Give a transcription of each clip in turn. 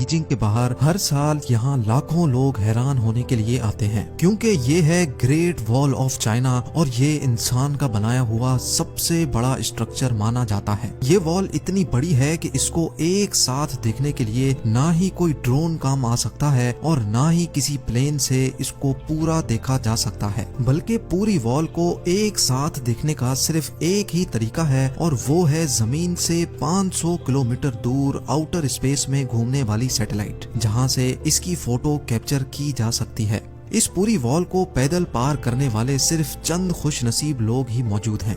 Beijing के बाहर हर साल यहाँ लाखों लोग हैरान होने के लिए आते हैं क्योंकि ये है ग्रेट वॉल ऑफ चाइना और ये इंसान का बनाया हुआ सबसे बड़ा स्ट्रक्चर माना जाता है। ये वॉल इतनी बड़ी है कि इसको एक साथ देखने के लिए ना ही कोई ड्रोन काम आ सकता है और ना ही किसी प्लेन से इसको पूरा देखा जा सकता है, बल्कि पूरी वॉल को एक साथ देखने का सिर्फ एक ही तरीका है और वो है जमीन से 500 किलोमीटर दूर आउटर स्पेस में घूमने वाली सैटेलाइट, जहां से इसकी फोटो कैप्चर की जा सकती है। इस पूरी वॉल को पैदल पार करने वाले सिर्फ चंद खुशनसीब लोग ही मौजूद हैं।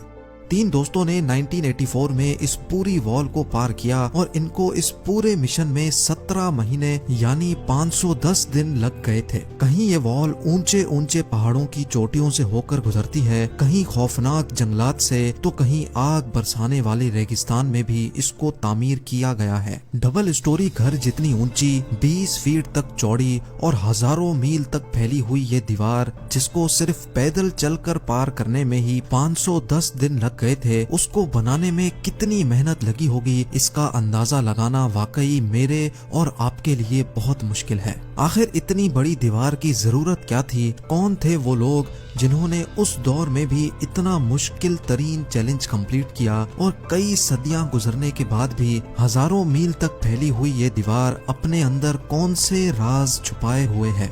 3 दोस्तों ने 1984 में इस पूरी वॉल को पार किया और इनको इस पूरे मिशन में 17 महीने यानी 510 दिन लग गए थे। कहीं ये वॉल ऊंचे ऊंचे पहाड़ों की चोटियों से होकर गुजरती है, कहीं खौफनाक जंगलात से, तो कहीं आग बरसाने वाले रेगिस्तान में भी इसको तामीर किया गया है। डबल स्टोरी घर जितनी ऊंची, 20 फीट तक चौड़ी और हजारों मील तक फैली हुई ये दीवार, जिसको सिर्फ पैदल चलकर पार करने में ही 510 दिन लग गए थे, उसको बनाने में कितनी मेहनत लगी होगी इसका अंदाजा लगाना वाकई मेरे और आपके लिए बहुत मुश्किल है। आखिर इतनी बड़ी दीवार की जरूरत क्या थी? कौन थे वो लोग जिन्होंने उस दौर में भी इतना मुश्किल तरीन चैलेंज कंप्लीट किया और कई सदियां गुजरने के बाद भी हजारों मील तक फैली हुई ये दीवार अपने अंदर कौन से राज छुपाए हुए है?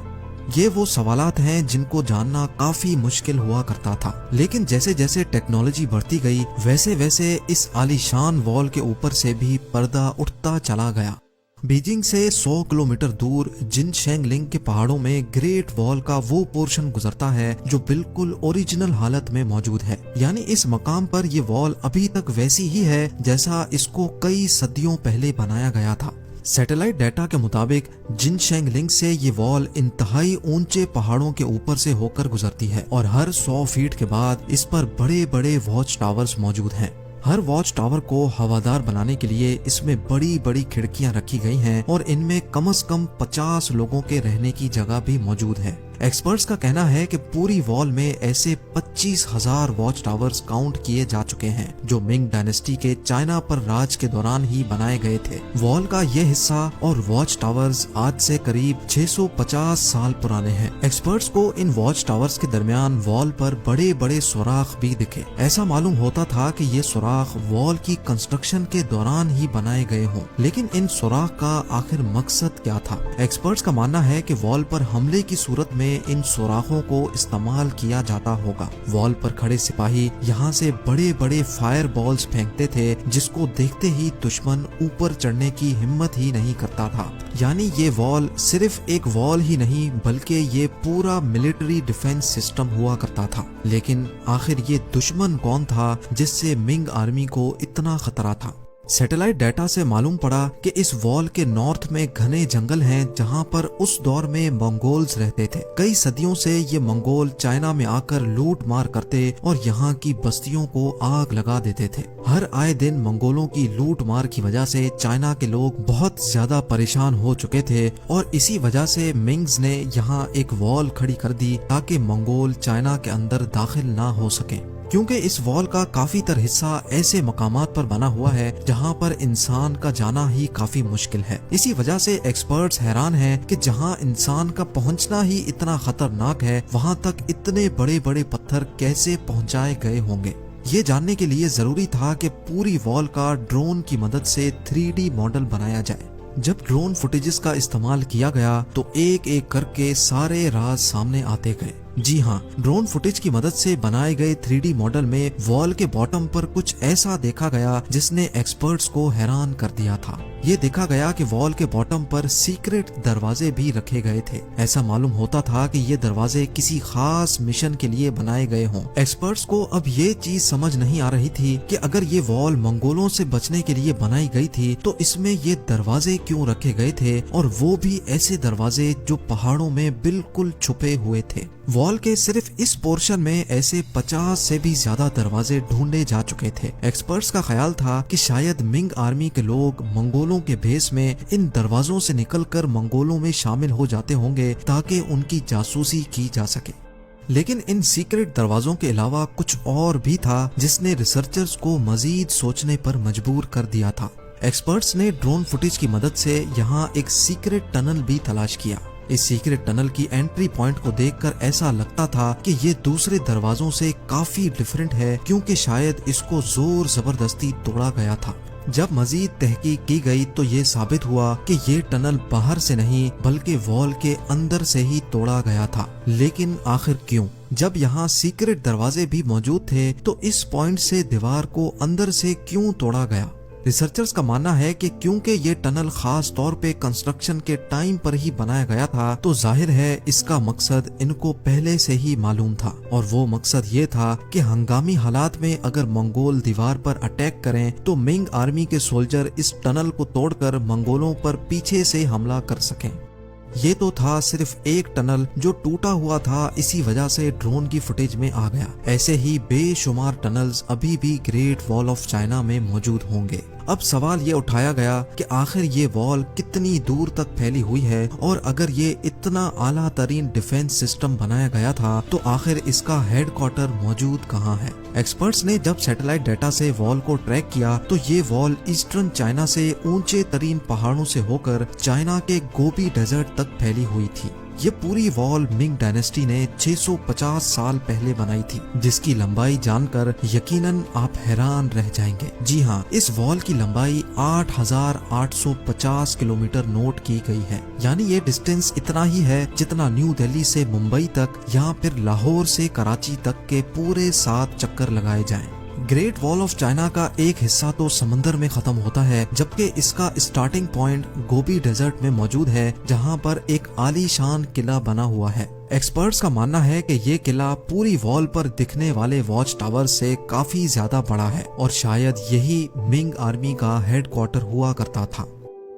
ये वो सवालात हैं जिनको जानना काफी मुश्किल हुआ करता था, लेकिन जैसे जैसे टेक्नोलॉजी बढ़ती गई वैसे वैसे इस आलीशान वॉल के ऊपर से भी पर्दा उठता चला गया। बीजिंग से 100 किलोमीटर दूर जिनशेंगलिंग के पहाड़ों में ग्रेट वॉल का वो पोर्शन गुजरता है जो बिल्कुल ओरिजिनल हालत में मौजूद है, यानी इस मकाम पर ये वॉल अभी तक वैसी ही है जैसा इसको कई सदियों पहले बनाया गया था। सैटेलाइट डाटा के मुताबिक जिनशेंगलिंग से ये वॉल इंतहाई ऊंचे पहाड़ों के ऊपर से होकर गुजरती है और हर 100 फीट के बाद इस पर बड़े बड़े वॉच टावर्स मौजूद हैं। हर वॉच टावर को हवादार बनाने के लिए इसमें बड़ी बड़ी खिड़कियां रखी गई हैं और इनमें कम से कम 50 लोगों के रहने की जगह भी मौजूद है। एक्सपर्ट्स का कहना है कि पूरी वॉल में ऐसे 25,000 वॉच टावर्स काउंट किए जा चुके हैं जो मिंग डायनेस्टी के चाइना पर राज के दौरान ही बनाए गए थे। वॉल का ये हिस्सा और वॉच टावर्स आज से करीब 650 साल पुराने हैं। एक्सपर्ट्स को इन वॉच टावर्स के दरमियान वॉल पर बड़े बड़े सुराख भी दिखे। ऐसा मालूम होता था कि ये सुराख वॉल की कंस्ट्रक्शन के दौरान ही बनाए गए हों, लेकिन इन सुराख का आखिर मकसद क्या था? एक्सपर्ट्स का मानना है कि वॉल पर हमले की सूरत में इन सुराखों को इस्तेमाल किया जाता होगा। वॉल पर खड़े सिपाही यहाँ से बड़े बड़े फायर बॉल्स फेंकते थे जिसको देखते ही दुश्मन ऊपर चढ़ने की हिम्मत ही नहीं करता था। यानी ये वॉल सिर्फ एक वॉल ही नहीं बल्कि ये पूरा मिलिट्री डिफेंस सिस्टम हुआ करता था। लेकिन आखिर ये दुश्मन कौन था जिससे मिंग आर्मी को इतना खतरा था? सैटेलाइट डाटा से मालूम पड़ा कि इस वॉल के नॉर्थ में घने जंगल हैं जहां पर उस दौर में मंगोल्स रहते थे। कई सदियों से ये मंगोल चाइना में आकर लूट मार करते और यहाँ की बस्तियों को आग लगा देते थे। हर आए दिन मंगोलों की लूट मार की वजह से चाइना के लोग बहुत ज्यादा परेशान हो चुके थे और इसी वजह से मिंग्स ने यहाँ एक वॉल खड़ी कर दी ताकि मंगोल चाइना के अंदर दाखिल ना हो सके, क्योंकि इस वॉल का काफी तर हिस्सा ऐसे मकामात पर बना हुआ है जहां पर इंसान का जाना ही काफी मुश्किल है। इसी वजह से एक्सपर्ट्स हैरान हैं कि जहां इंसान का पहुंचना ही इतना खतरनाक है वहां तक इतने बड़े बड़े पत्थर कैसे पहुंचाए गए होंगे। ये जानने के लिए जरूरी था कि पूरी वॉल का ड्रोन की मदद से 3D मॉडल बनाया जाए। जब ड्रोन फुटेजेस का इस्तेमाल किया गया तो एक एक करके सारे राज सामने आते गए। जी हाँ, ड्रोन फुटेज की मदद से बनाए गए 3D मॉडल में वॉल के बॉटम पर कुछ ऐसा देखा गया जिसने एक्सपर्ट्स को हैरान कर दिया था। ये देखा गया कि वॉल के बॉटम पर सीक्रेट दरवाजे भी रखे गए थे। ऐसा मालूम होता था कि ये दरवाजे किसी खास मिशन के लिए बनाए गए हों। एक्सपर्ट्स को अब ये चीज समझ नहीं आ रही थी कि अगर ये वॉल मंगोलों से बचने के लिए बनाई गई थी तो इसमें ये दरवाजे क्यों रखे गए थे, और वो भी ऐसे दरवाजे जो पहाड़ों में बिल्कुल छुपे हुए थे। वॉल के सिर्फ इस पोर्शन में ऐसे 50 से भी ज्यादा दरवाजे ढूंढे जा चुके थे। एक्सपर्ट्स का ख्याल था कि शायद मिंग आर्मी के लोग मंगोलों के भेस में इन दरवाजों से निकलकर मंगोलों में शामिल हो जाते होंगे ताकि उनकी जासूसी की जा सके। लेकिन इन सीक्रेट दरवाजों के अलावा कुछ और भी था जिसने रिसर्चर्स को मजीद सोचने पर मजबूर कर दिया था। ایکسپرٹس نے ڈرون فوٹیج کی مدد سے یہاں ایک سیکرٹ ٹنل بھی تلاش کیا۔ اس سیکرٹ ٹنل کی انٹری پوائنٹ کو دیکھ کر ایسا لگتا تھا کہ یہ دوسرے دروازوں سے کافی ڈیفرنٹ ہے، کیونکہ شاید اس کو زور زبردستی توڑا گیا تھا۔ جب مزید تحقیق کی گئی تو یہ ثابت ہوا کہ یہ ٹنل باہر سے نہیں بلکہ وال کے اندر سے ہی توڑا گیا تھا۔ لیکن آخر کیوں؟ جب یہاں سیکرٹ دروازے بھی موجود تھے تو اس پوائنٹ سے دیوار کو اندر سے کیوں توڑا گیا؟ ریسرچرز کا ماننا ہے کہ کیونکہ یہ ٹنل خاص طور پہ کنسٹرکشن کے ٹائم پر ہی بنایا گیا تھا تو ظاہر ہے اس کا مقصد ان کو پہلے سے ہی معلوم تھا، اور وہ مقصد یہ تھا کہ ہنگامی حالات میں اگر منگول دیوار پر اٹیک کریں تو منگ آرمی کے سولجر اس ٹنل کو توڑ کر منگولوں پر پیچھے سے حملہ کر سکیں۔ یہ تو تھا صرف ایک ٹنل جو ٹوٹا ہوا تھا، اسی وجہ سے ڈرون کی فوٹیج میں آ گیا۔ ایسے ہی بے شمار ٹنلز ابھی بھی گریٹ وال آف چائنا میں موجود ہوں گے۔ اب سوال یہ اٹھایا گیا کہ آخر یہ وال کتنی دور تک پھیلی ہوئی ہے، اور اگر یہ اتنا اعلیٰ ترین ڈیفنس سسٹم بنایا گیا تھا تو آخر اس کا ہیڈ کوارٹر موجود کہاں ہے؟ ایکسپرٹس نے جب سیٹلائٹ ڈیٹا سے وال کو ٹریک کیا تو یہ وال ایسٹرن چائنا سے اونچے ترین پہاڑوں سے ہو کر چائنا کے گوبی ڈیزرٹ تک پھیلی ہوئی تھی۔ یہ پوری وال منگ ڈائنیسٹی نے 650 سال پہلے بنائی تھی، جس کی لمبائی جان کر یقیناً آپ حیران رہ جائیں گے۔ جی ہاں، اس وال کی لمبائی 8850 کلومیٹر نوٹ کی گئی ہے، یعنی یہ ڈسٹینس اتنا ہی ہے جتنا نیو دہلی سے ممبئی تک یا پھر لاہور سے کراچی تک کے پورے 7 چکر لگائے جائیں۔ گریٹ وال آف چائنا کا ایک حصہ تو سمندر میں ختم ہوتا ہے، جبکہ اس کا اسٹارٹنگ پوائنٹ گوبی ڈیزرٹ میں موجود ہے، جہاں پر ایک عالی شان قلعہ بنا ہوا ہے۔ ایکسپرٹس کا ماننا ہے کہ یہ قلعہ پوری وال پر دکھنے والے واچ ٹاور سے کافی زیادہ بڑا ہے، اور شاید یہی منگ آرمی کا ہیڈ کوارٹر ہوا کرتا تھا۔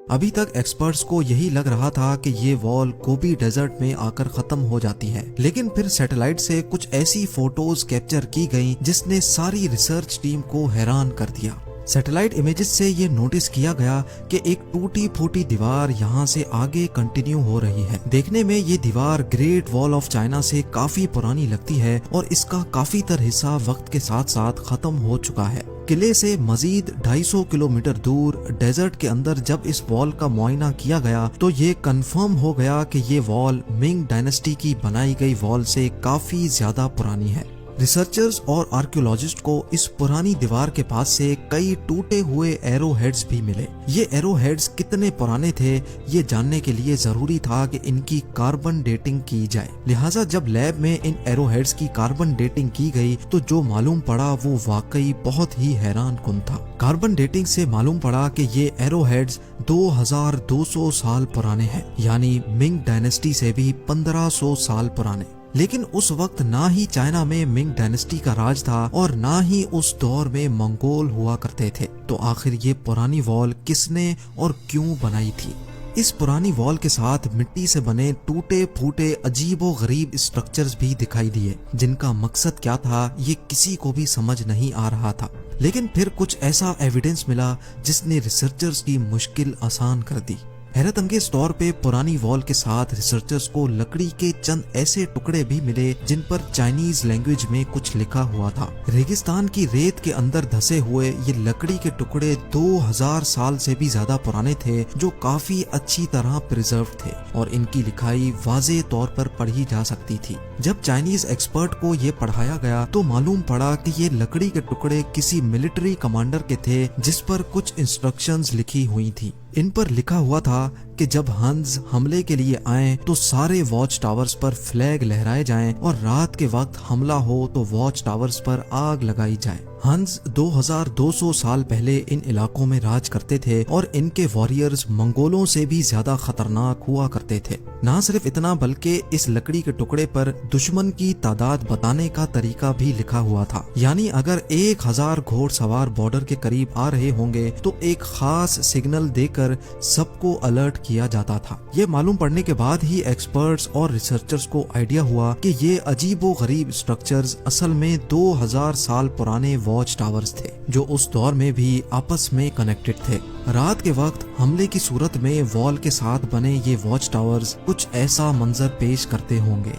ابھی تک ایکسپرٹس کو یہی لگ رہا تھا کہ یہ وال گوبی ڈیزرٹ میں آ کر ختم ہو جاتی ہے، لیکن پھر سیٹلائٹ سے کچھ ایسی فوٹوز کیپچر کی گئیں جس نے ساری ریسرچ ٹیم کو حیران کر دیا۔ سیٹلائٹ امیجز سے یہ نوٹس کیا گیا کہ ایک ٹوٹی پھوٹی دیوار یہاں سے آگے کنٹینیو ہو رہی ہے۔ دیکھنے میں یہ دیوار گریٹ وال آف چائنا سے کافی پرانی لگتی ہے، اور اس کا کافی تر حصہ وقت کے ساتھ ساتھ ختم ہو چکا ہے۔ قلعے سے مزید 250 کلومیٹر دور ڈیزرٹ کے اندر جب اس وال کا معائنہ کیا گیا تو یہ کنفرم ہو گیا کہ یہ وال منگ ڈائنیسٹی کی بنائی گئی وال سے کافی زیادہ پرانی ہے۔ ریسرچرز اور آرکیولوجسٹ کو اس پرانی دیوار کے پاس سے کئی ٹوٹے ہوئے ایرو ہیڈز بھی ملے۔ یہ ایرو ہیڈز کتنے پرانے تھے یہ جاننے کے لیے ضروری تھا کہ ان کی کاربن ڈیٹنگ کی جائے، لہٰذا جب لیب میں ان ایرو ہیڈز کی کاربن ڈیٹنگ کی گئی تو جو معلوم پڑا وہ واقعی بہت ہی حیران کن تھا۔ کاربن ڈیٹنگ سے معلوم پڑا کہ یہ ایرو ہیڈز 2200 سال پرانے ہیں، یعنی منگ ڈائنیسٹی سے بھی 1500 سال پرانے۔ لیکن اس وقت نہ ہی چائنا میں منگ ڈائنیسٹی کا راج تھا اور نہ ہی اس دور میں منگول ہوا کرتے تھے، تو آخر یہ پرانی وال کس نے اور کیوں بنائی تھی؟ اس پرانی وال کے ساتھ مٹی سے بنے ٹوٹے پھوٹے عجیب و غریب اسٹرکچرز بھی دکھائی دیے، جن کا مقصد کیا تھا یہ کسی کو بھی سمجھ نہیں آ رہا تھا۔ لیکن پھر کچھ ایسا ایویڈنس ملا جس نے ریسرچرز کی مشکل آسان کر دی۔ حیرت انگیز طور پہ پرانی وال کے ساتھ ریسرچرز کو لکڑی کے چند ایسے ٹکڑے بھی ملے جن پر چائنیز لینگویج میں کچھ لکھا ہوا تھا۔ ریگستان کی ریت کے اندر دھسے ہوئے یہ لکڑی کے ٹکڑے 2000 سال سے بھی زیادہ پرانے تھے، جو کافی اچھی طرح پریزرو تھے، اور ان کی لکھائی واضح طور پر پڑھی جا سکتی تھی۔ جب چائنیز ایکسپرٹ کو یہ پڑھایا گیا تو معلوم پڑا کہ یہ لکڑی کے ٹکڑے کسی ملٹری کمانڈر کے تھے جس پر کچھ انسٹرکشنز لکھی ہوئی تھیں۔ ان پر لکھا ہوا تھا کہ جب ہنز حملے کے لیے آئیں تو سارے واچ ٹاورز پر فلیگ لہرائے جائیں، اور رات کے وقت حملہ ہو تو واچ ٹاورز پر آگ لگائی جائے۔ ہنز 2200 سال پہلے ان علاقوں میں راج کرتے تھے، اور ان کے واریئرز منگولوں سے بھی زیادہ خطرناک ہوا کرتے تھے۔ نہ صرف اتنا بلکہ اس لکڑی کے ٹکڑے پر دشمن کی تعداد بتانے کا طریقہ بھی لکھا ہوا تھا، یعنی اگر 1000 گھوڑ سوار بارڈر کے قریب آ رہے ہوں گے تو ایک خاص سگنل دے کر سب کو الرٹ کیا جاتا تھا۔ یہ معلوم پڑنے کے بعد ہی ایکسپرٹس اور ریسرچرز کو آئیڈیا ہوا کہ یہ عجیب و غریب اسٹرکچرز اصل میں 2000 سال پرانے واچ ٹاورز تھے، جو اس دور میں بھی آپس میں کنیکٹڈ تھے۔ رات کے وقت حملے کی صورت میں وال کے ساتھ بنے یہ واچ ٹاورز کچھ ایسا منظر پیش کرتے ہوں گے۔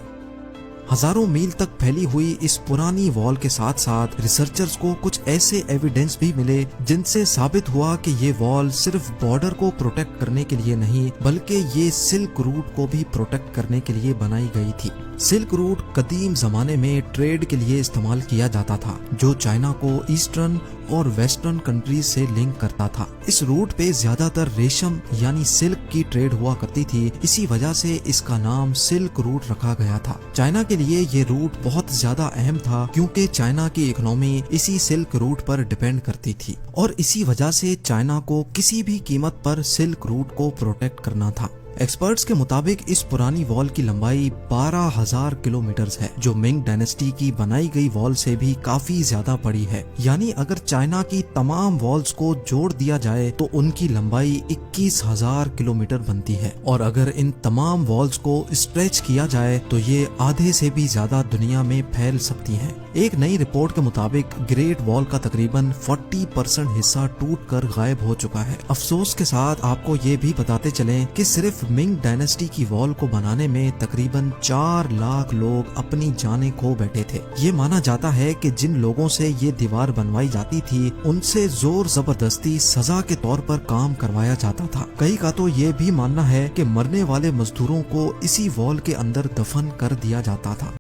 हजारों मील तक फैली हुई इस पुरानी वॉल के साथ साथ रिसर्चर्स को कुछ ऐसे एविडेंस भी मिले जिनसे साबित हुआ कि ये वॉल सिर्फ बॉर्डर को प्रोटेक्ट करने के लिए नहीं बल्कि ये सिल्क रूट को भी प्रोटेक्ट करने के लिए बनाई गई थी। सिल्क रूट कदीम जमाने में ट्रेड के लिए इस्तेमाल किया जाता था, जो चाइना को ईस्टर्न और वेस्टर्न कंट्रीज से लिंक करता था। इस रूट पे ज्यादातर रेशम यानी सिल्क की ट्रेड हुआ करती थी, इसी वजह से इसका नाम सिल्क रूट रखा गया था। चाइना के लिए ये रूट बहुत ज्यादा अहम था क्योंकि चाइना की इकोनॉमी इसी सिल्क रूट पर डिपेंड करती थी और इसी वजह से चाइना को किसी भी कीमत पर सिल्क रूट को प्रोटेक्ट करना था। एक्सपर्ट्स के मुताबिक इस पुरानी वॉल की लंबाई 12,000 किलोमीटर है, जो मिंग डायनेस्टी की बनाई गई वॉल से भी काफी ज्यादा बड़ी है। यानी अगर चाइना की तमाम वॉल्स को जोड़ दिया जाए तो उनकी लंबाई 21,000 किलोमीटर बनती है और अगर इन तमाम वॉल्स को स्ट्रेच किया जाए तो ये आधे से भी ज्यादा दुनिया में फैल सकती हैं। एक नई रिपोर्ट के मुताबिक ग्रेट वॉल का तकरीबन 40% हिस्सा टूटकर गायब हो चुका है। अफसोस के साथ आपको ये भी बताते चलें कि सिर्फ मिंग डायनेस्टी की वॉल को बनाने में तकरीबन 4 लाख लोग अपनी जानें खो बैठे थे। ये माना जाता है कि जिन लोगों से ये दीवार बनवाई जाती थी उनसे जोर जबरदस्ती सजा के तौर पर काम करवाया जाता था। कई का तो ये भी मानना है कि मरने वाले मजदूरों को इसी वॉल के अंदर दफन कर दिया जाता था।